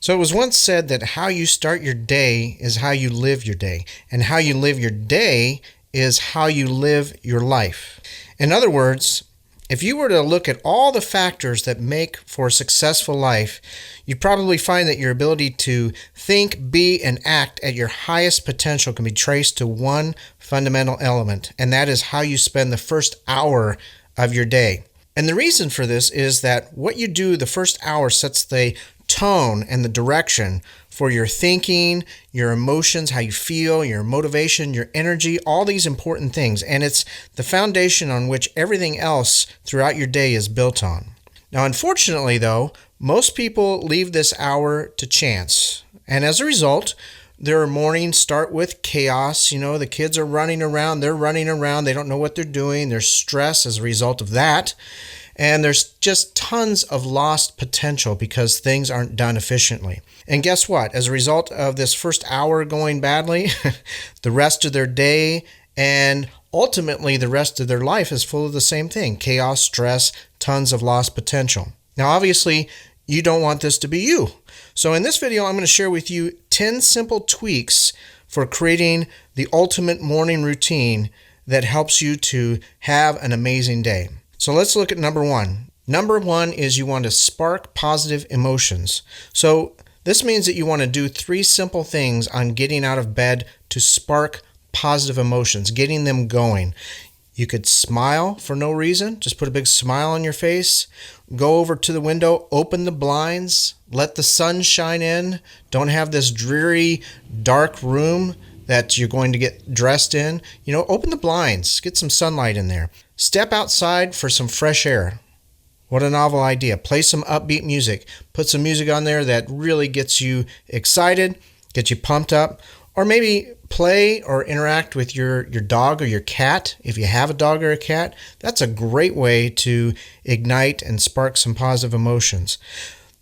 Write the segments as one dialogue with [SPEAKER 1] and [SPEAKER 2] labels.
[SPEAKER 1] So it was once said that how you start your day is how you live your day, and how you live your day is how you live your life. In other words, if you were to look at all the factors that make for a successful life, you'd probably find that your ability to think, be, and act at your highest potential can be traced to one fundamental element, and that is how you spend the first hour of your day. And the reason for this is that what you do the first hour sets the tone and the direction for your thinking, your emotions, how you feel, your motivation, your energy, all these important things. And it's the foundation on which everything else throughout your day is built on. Now, unfortunately, though, most people leave this hour to chance. And as a result, their mornings start with chaos. The kids are running around, they don't know what they're doing, there's stress as a result of that. And there's just tons of lost potential because things aren't done efficiently. And guess what? As a result of this first hour going badly, the rest of their day and ultimately the rest of their life is full of the same thing: chaos, stress, tons of lost potential. Now, obviously, you don't want this to be you. So in this video, I'm going to share with you 10 simple tweaks for creating the ultimate morning routine that helps you to have an amazing day. So let's look at number one. Number one is you want to spark positive emotions. So this means that you want to do 3 simple things on getting out of bed to spark positive emotions, getting them going. You could smile for no reason. Just put a big smile on your face. Go over to the window, open the blinds, let the sun shine in. Don't have this dreary, dark room that you're going to get dressed in. Open the blinds, get some sunlight in there. Step outside for some fresh air. What a novel idea. Play some upbeat music. Put some music on there that really gets you excited, gets you pumped up. Or maybe play or interact with your dog or your cat. If you have a dog or a cat, that's a great way to ignite and spark some positive emotions.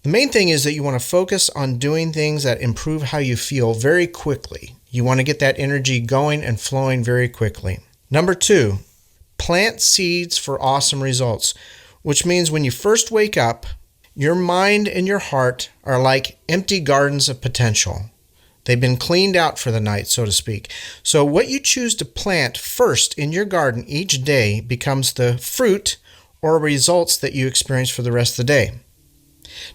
[SPEAKER 1] The main thing is that you want to focus on doing things that improve how you feel very quickly. You want to get that energy going and flowing very quickly. Number 2, plant seeds for awesome results, which means when you first wake up, your mind and your heart are like empty gardens of potential. They've been cleaned out for the night, so to speak. So what you choose to plant first in your garden each day becomes the fruit or results that you experience for the rest of the day.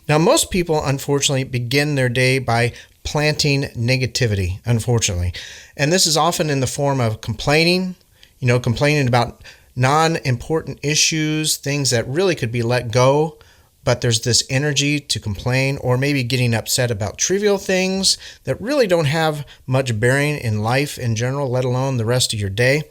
[SPEAKER 1] Now, most people, unfortunately, begin their day by planting negativity, unfortunately. And this is often in the form of complaining about non-important issues, things that really could be let go, but there's this energy to complain, or maybe getting upset about trivial things that really don't have much bearing in life in general, let alone the rest of your day.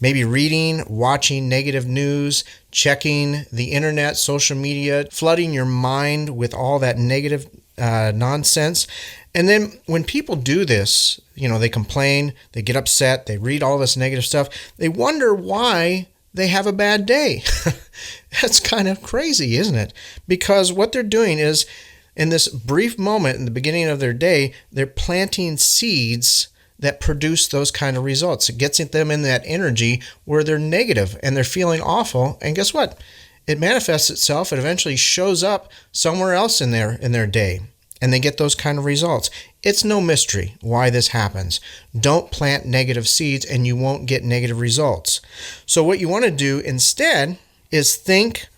[SPEAKER 1] Maybe reading, watching negative news, checking the internet, social media, flooding your mind with all that negative nonsense. And then when people do this, they complain, they get upset, they read all this negative stuff, they wonder why they have a bad day. That's kind of crazy, isn't it? Because what they're doing is, in this brief moment in the beginning of their day, they're planting seeds that produce those kind of results. It gets them in that energy where they're negative and they're feeling awful. And guess what? It manifests itself. It eventually shows up somewhere else in their day. And they get those kind of results. It's no mystery why this happens. Don't plant negative seeds and you won't get negative results. So what you want to do instead is think,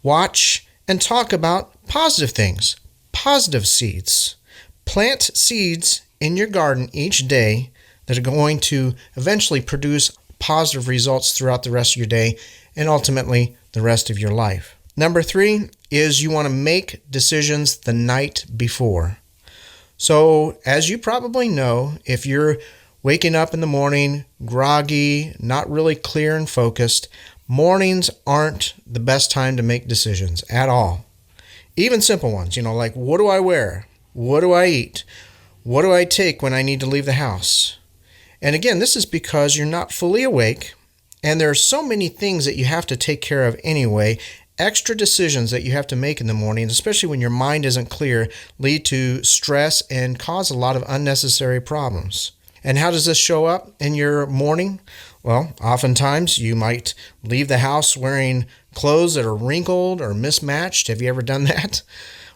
[SPEAKER 1] watch, and talk about positive things, positive seeds. Plant seeds in your garden each day that are going to eventually produce positive results throughout the rest of your day and ultimately the rest of your life. Number 3 is you want to make decisions the night before. So as you probably know, if you're waking up in the morning groggy, not really clear and focused, mornings aren't the best time to make decisions at all. Even simple ones, like what do I wear? What do I eat? What do I take when I need to leave the house? And again, this is because you're not fully awake and there are so many things that you have to take care of anyway. Extra decisions that you have to make in the morning, especially when your mind isn't clear, lead to stress and cause a lot of unnecessary problems. And how does this show up in your morning? Well, oftentimes you might leave the house wearing clothes that are wrinkled or mismatched. Have you ever done that?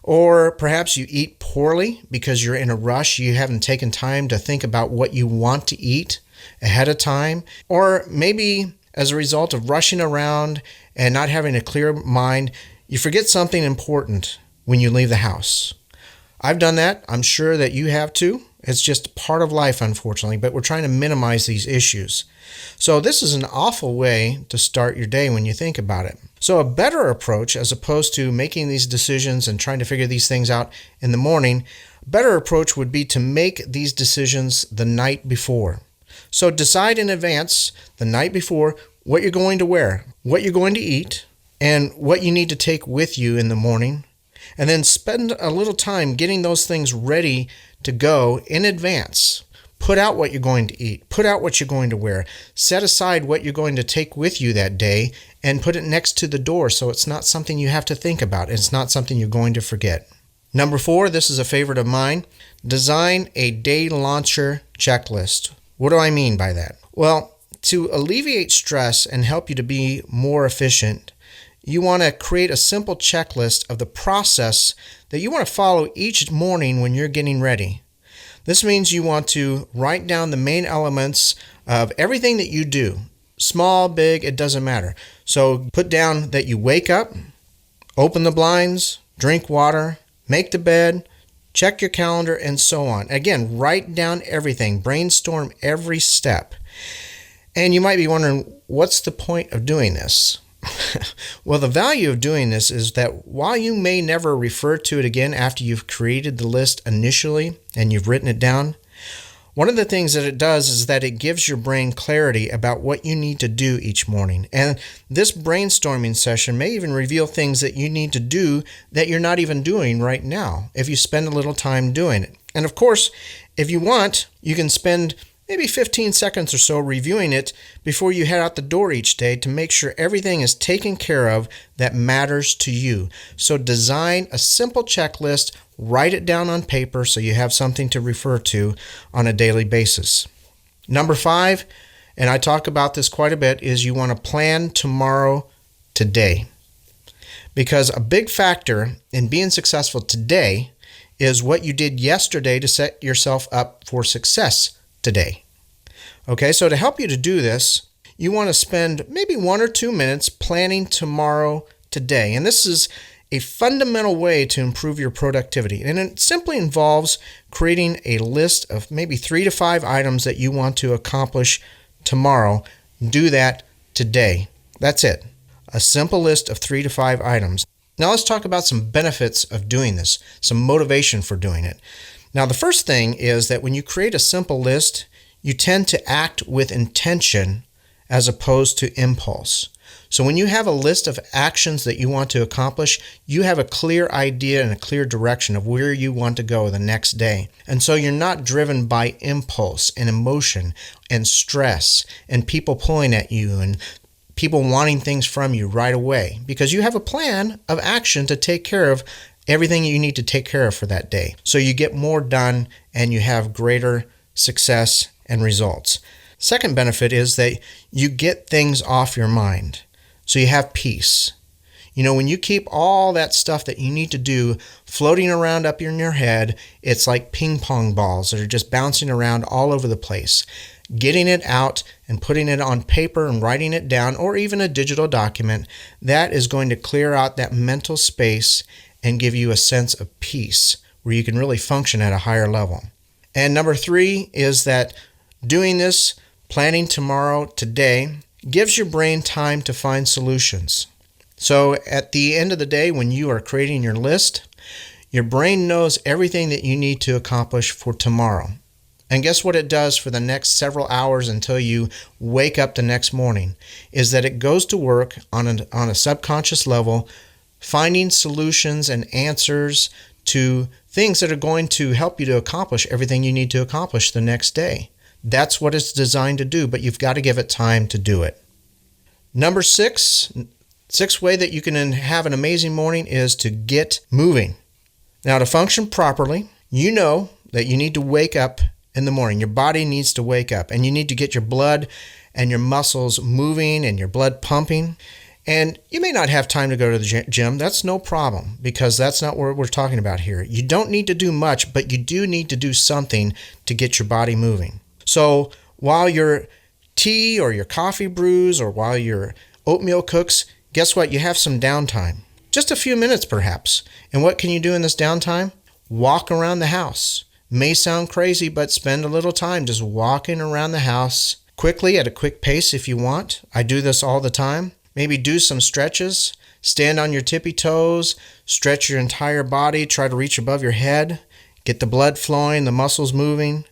[SPEAKER 1] Or perhaps you eat poorly because you're in a rush. You haven't taken time to think about what you want to eat ahead of time. Or maybe as a result of rushing around and not having a clear mind, you forget something important when you leave the house. I've done that. I'm sure that you have too. It's just part of life, unfortunately, but we're trying to minimize these issues. So this is an awful way to start your day when you think about it. So a better approach, as opposed to making these decisions and trying to figure these things out in the morning, a better approach would be to make these decisions the night before. So decide in advance the night before what you're going to wear, what you're going to eat, and what you need to take with you in the morning. And then spend a little time getting those things ready to go in advance. Put out what you're going to eat. Put out what you're going to wear. Set aside what you're going to take with you that day and put it next to the door so it's not something you have to think about. It's not something you're going to forget. Number 4, this is a favorite of mine. Design a day launcher checklist. What do I mean by that? Well, to alleviate stress and help you to be more efficient, you want to create a simple checklist of the process that you want to follow each morning when you're getting ready. This means you want to write down the main elements of everything that you do. Small, big, it doesn't matter. So put down that you wake up, open the blinds, drink water, make the bed, check your calendar, and so on. Again, write down everything. Brainstorm every step. And you might be wondering, what's the point of doing this? Well, the value of doing this is that while you may never refer to it again after you've created the list initially and you've written it down, one of the things that it does is that it gives your brain clarity about what you need to do each morning. And this brainstorming session may even reveal things that you need to do that you're not even doing right now if you spend a little time doing it. And of course, if you want, you can spend maybe 15 seconds or so reviewing it before you head out the door each day to make sure everything is taken care of that matters to you. So design a simple checklist, write it down on paper so you have something to refer to on a daily basis. Number 5, and I talk about this quite a bit, is you want to plan tomorrow today. Because a big factor in being successful today is what you did yesterday to set yourself up for success today. Okay, so to help you to do this, you want to spend maybe 1 or 2 minutes planning tomorrow today. And this is a fundamental way to improve your productivity. And it simply involves creating a list of maybe 3 to 5 items that you want to accomplish tomorrow. Do that today. That's it. A simple list of 3 to 5 items. Now let's talk about some benefits of doing this, some motivation for doing it. Now, the first thing is that when you create a simple list, you tend to act with intention as opposed to impulse. So when you have a list of actions that you want to accomplish, you have a clear idea and a clear direction of where you want to go the next day. And so you're not driven by impulse and emotion and stress and people pulling at you and people wanting things from you right away, because you have a plan of action to take care of everything you need to take care of for that day. So you get more done and you have greater success and results. Second benefit is that you get things off your mind. So you have peace. You know, when you keep all that stuff that you need to do floating around up in your head, it's like ping pong balls that are just bouncing around all over the place. Getting it out and putting it on paper and writing it down, or even a digital document, that is going to clear out that mental space and give you a sense of peace where you can really function at a higher level. And number 3 is that doing this, planning tomorrow, today, gives your brain time to find solutions. So at the end of the day, when you are creating your list, your brain knows everything that you need to accomplish for tomorrow. And guess what it does for the next several hours until you wake up the next morning, is that it goes to work on a subconscious level, finding solutions and answers to things that are going to help you to accomplish everything you need to accomplish the next day. That's what it's designed to do, but you've got to give it time to do it. Number 6, sixth way that you can have an amazing morning is to get moving. Now, to function properly, you know that you need to wake up in the morning. Your body needs to wake up, and you need to get your blood and your muscles moving and your blood pumping. And you may not have time to go to the gym. That's no problem, because that's not what we're talking about here. You don't need to do much, but you do need to do something to get your body moving. So while your tea or your coffee brews, or while your oatmeal cooks, guess what? You have some downtime. Just a few minutes perhaps. And what can you do in this downtime? Walk around the house. May sound crazy, but spend a little time just walking around the house quickly at a quick pace if you want. I do this all the time. Maybe do some stretches. Stand on your tippy toes. Stretch your entire body. Try to reach above your head. Get the blood flowing, the muscles moving.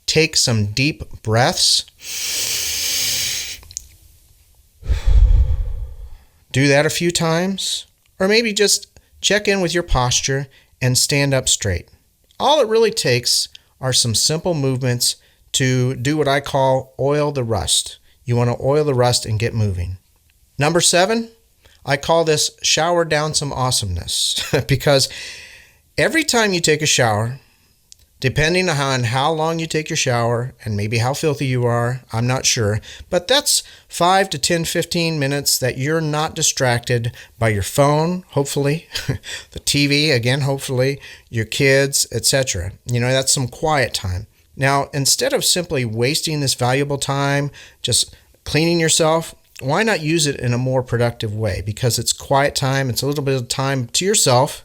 [SPEAKER 1] Take some deep breaths. Do that a few times. Or maybe just check in with your posture and stand up straight. All it really takes are some simple movements to do what I call oil the rust. You want to oil the rust and get moving. Number 7, I call this shower down some awesomeness because every time you take a shower, depending on how long you take your shower and maybe how filthy you are, I'm not sure, but that's 5 to 10, 15 minutes that you're not distracted by your phone, hopefully, the TV, again, hopefully, your kids, etc. That's some quiet time. Now, instead of simply wasting this valuable time just cleaning yourself, why not use it in a more productive way? Because it's quiet time, it's a little bit of time to yourself.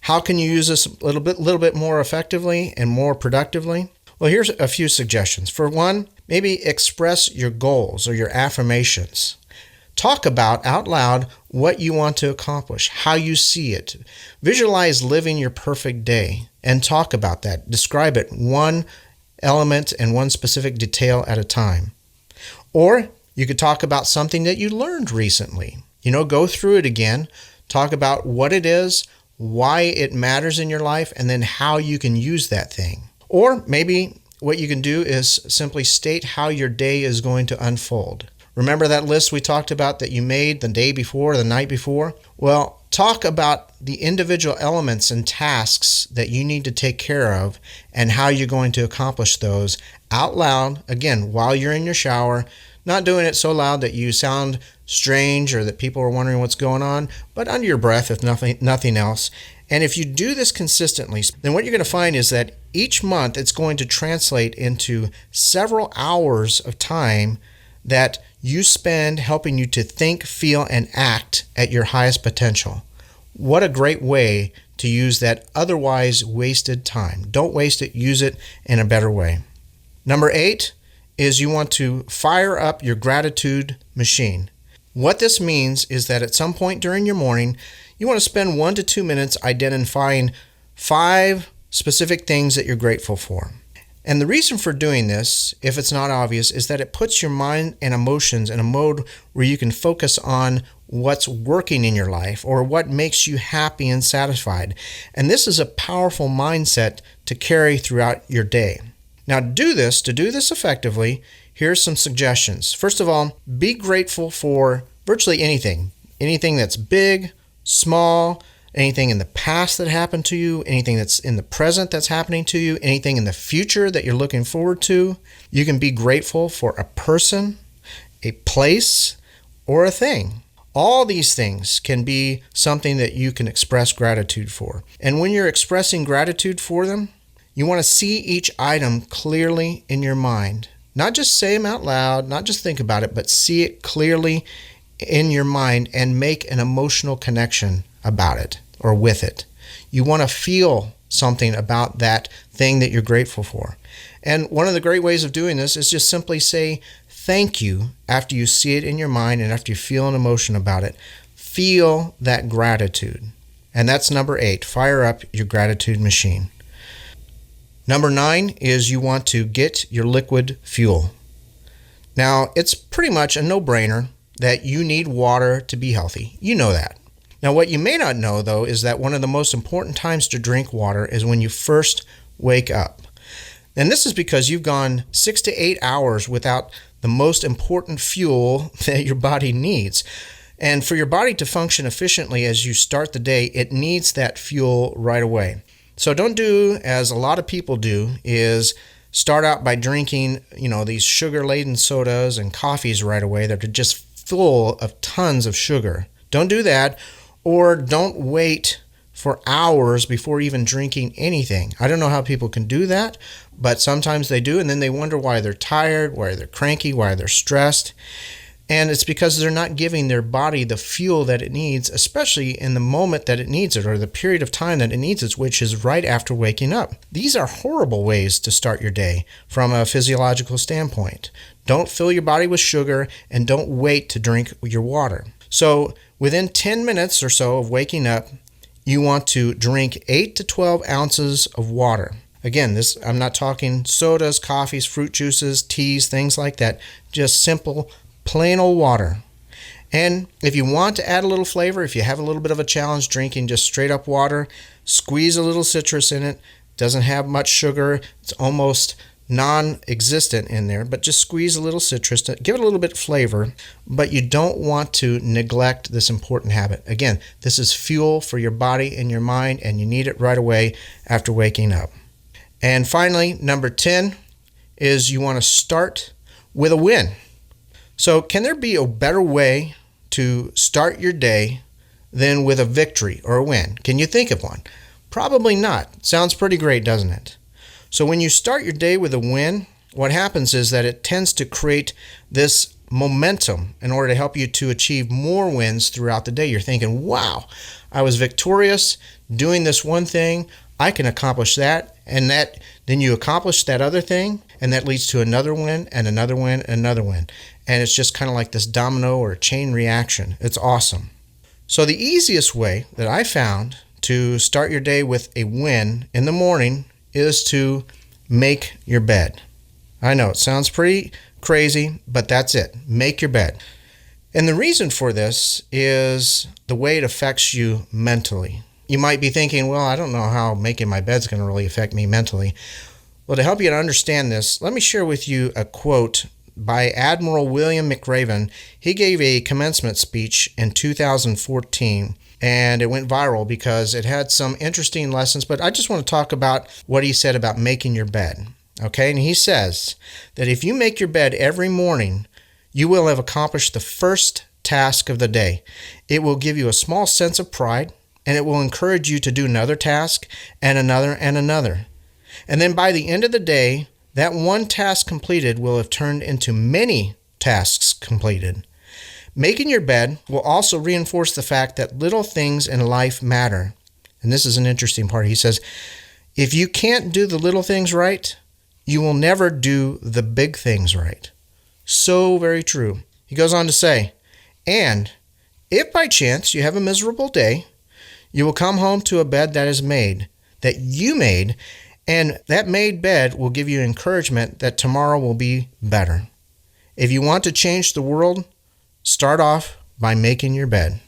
[SPEAKER 1] How can you use this a little bit more effectively and more productively? Well, here's a few suggestions. For one, maybe express your goals or your affirmations. Talk about out loud what you want to accomplish, how you see it. Visualize living your perfect day and talk about that. Describe it one element and one specific detail at a time. Or you could talk about something that you learned recently. Go through it again. Talk about what it is, why it matters in your life, and then how you can use that thing. Or maybe what you can do is simply state how your day is going to unfold. Remember that list we talked about that you made the day before, the night before? Well, talk about the individual elements and tasks that you need to take care of and how you're going to accomplish those out loud, again, while you're in your shower. Not doing it so loud that you sound strange or that people are wondering what's going on, but under your breath, if nothing else. And if you do this consistently, then what you're going to find is that each month it's going to translate into several hours of time that you spend helping you to think, feel, and act at your highest potential. What a great way to use that otherwise wasted time. Don't waste it. Use it in a better way. Number 8 is you want to fire up your gratitude machine. What this means is that at some point during your morning, you want to spend 1 to 2 minutes identifying 5 specific things that you're grateful for. And the reason for doing this, if it's not obvious, is that it puts your mind and emotions in a mode where you can focus on what's working in your life or what makes you happy and satisfied. And this is a powerful mindset to carry throughout your day. Now, to do this effectively, here's some suggestions. First of all, be grateful for virtually anything that's big, small, anything in the past that happened to you, anything that's in the present that's happening to you, anything in the future that you're looking forward to. You can be grateful for a person, a place, or a thing. All these things can be something that you can express gratitude for. And when you're expressing gratitude for them, you want to see each item clearly in your mind. Not just say them out loud, not just think about it, but see it clearly in your mind and make an emotional connection about it or with it. You want to feel something about that thing that you're grateful for. And one of the great ways of doing this is just simply say thank you after you see it in your mind and after you feel an emotion about it. Feel that gratitude. And that's number 8. Fire up your gratitude machine. Number 9 is you want to get your liquid fuel. Now, it's pretty much a no-brainer that you need water to be healthy. You know that. Now, what you may not know, though, is that one of the most important times to drink water is when you first wake up. And this is because you've gone 6 to 8 hours without the most important fuel that your body needs. And for your body to function efficiently as you start the day, it needs that fuel right away. So don't do as a lot of people do, is start out by drinking, these sugar-laden sodas and coffees right away that are just full of tons of sugar. Don't do that, or don't wait for hours before even drinking anything. I don't know how people can do that, but sometimes they do, and then they wonder why they're tired, why they're cranky, why they're stressed. And it's because they're not giving their body the fuel that it needs, especially in the moment that it needs it, or the period of time that it needs it, which is right after waking up. These are horrible ways to start your day from a physiological standpoint. Don't fill your body with sugar, and don't wait to drink your water. So within 10 minutes or so of waking up, you want to drink 8 to 12 ounces of water. Again, I'm not talking sodas, coffees, fruit juices, teas, things like that. Just simple, plain old water. And if you want to add a little flavor, if you have a little bit of a challenge drinking just straight up water, squeeze a little citrus in it. Doesn't have much sugar. It's almost non-existent in there, but just squeeze a little citrus to give it a little bit of flavor. But you don't want to neglect this important habit. Again, this is fuel for your body and your mind, and you need it right away after waking up. And finally, number 10 is you want to start with a win. So can there be a better way to start your day than with a victory or a win? Can you think of one? Probably not. Sounds pretty great, doesn't it? So when you start your day with a win, what happens is that it tends to create this momentum in order to help you to achieve more wins throughout the day. You're thinking, wow, I was victorious doing this one thing. I can accomplish that, and then you accomplish that other thing, and that leads to another win and another win and another win. And it's just kind of like this domino or chain reaction. It's awesome. So the easiest way that I found to start your day with a win in the morning is to make your bed. I know it sounds pretty crazy, but that's it. Make your bed. And the reason for this is the way it affects you mentally. You might be thinking, well, I don't know how making my bed is going to really affect me mentally. Well, to help you to understand this, let me share with you a quote by Admiral William McRaven. He gave a commencement speech in 2014, and it went viral because it had some interesting lessons, but I just want to talk about what he said about making your bed. Okay, and he says that if you make your bed every morning, you will have accomplished the first task of the day. It will give you a small sense of pride, and it will encourage you to do another task and another and another. And then by the end of the day, that one task completed will have turned into many tasks completed. Making your bed will also reinforce the fact that little things in life matter. And this is an interesting part. He says, if you can't do the little things right, you will never do the big things right. So very true. He goes on to say, and if by chance you have a miserable day, you will come home to a bed that is made, that you made, and that made bed will give you encouragement that tomorrow will be better. If you want to change the world, start off by making your bed.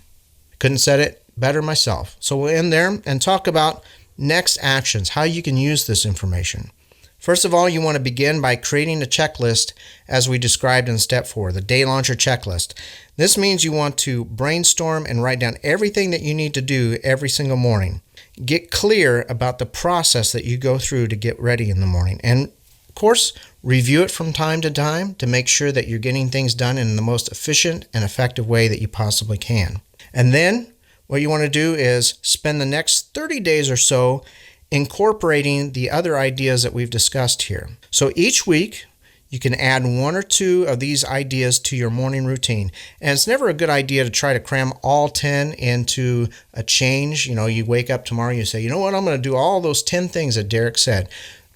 [SPEAKER 1] Couldn't said it better myself. So we'll end there and talk about next actions, how you can use this information. First of all, you want to begin by creating a checklist as we described in step 4, the day launcher checklist. This means you want to brainstorm and write down everything that you need to do every single morning. Get clear about the process that you go through to get ready in the morning. And of course, review it from time to time to make sure that you're getting things done in the most efficient and effective way that you possibly can. And then what you want to do is spend the next 30 days or so incorporating the other ideas that we've discussed here. So each week, you can add 1 or 2 of these ideas to your morning routine. And it's never a good idea to try to cram all 10 into a change. You wake up tomorrow, you say, you know what, I'm going to do all those 10 things that Derek said.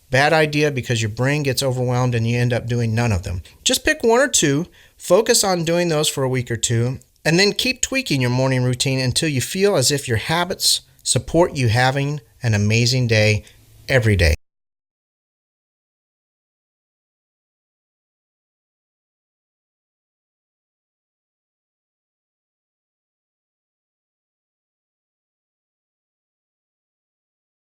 [SPEAKER 1] Bad idea, because your brain gets overwhelmed and you end up doing none of them. Just pick 1 or 2, focus on doing those for a week or 2, and then keep tweaking your morning routine until you feel as if your habits support you having an amazing day every day.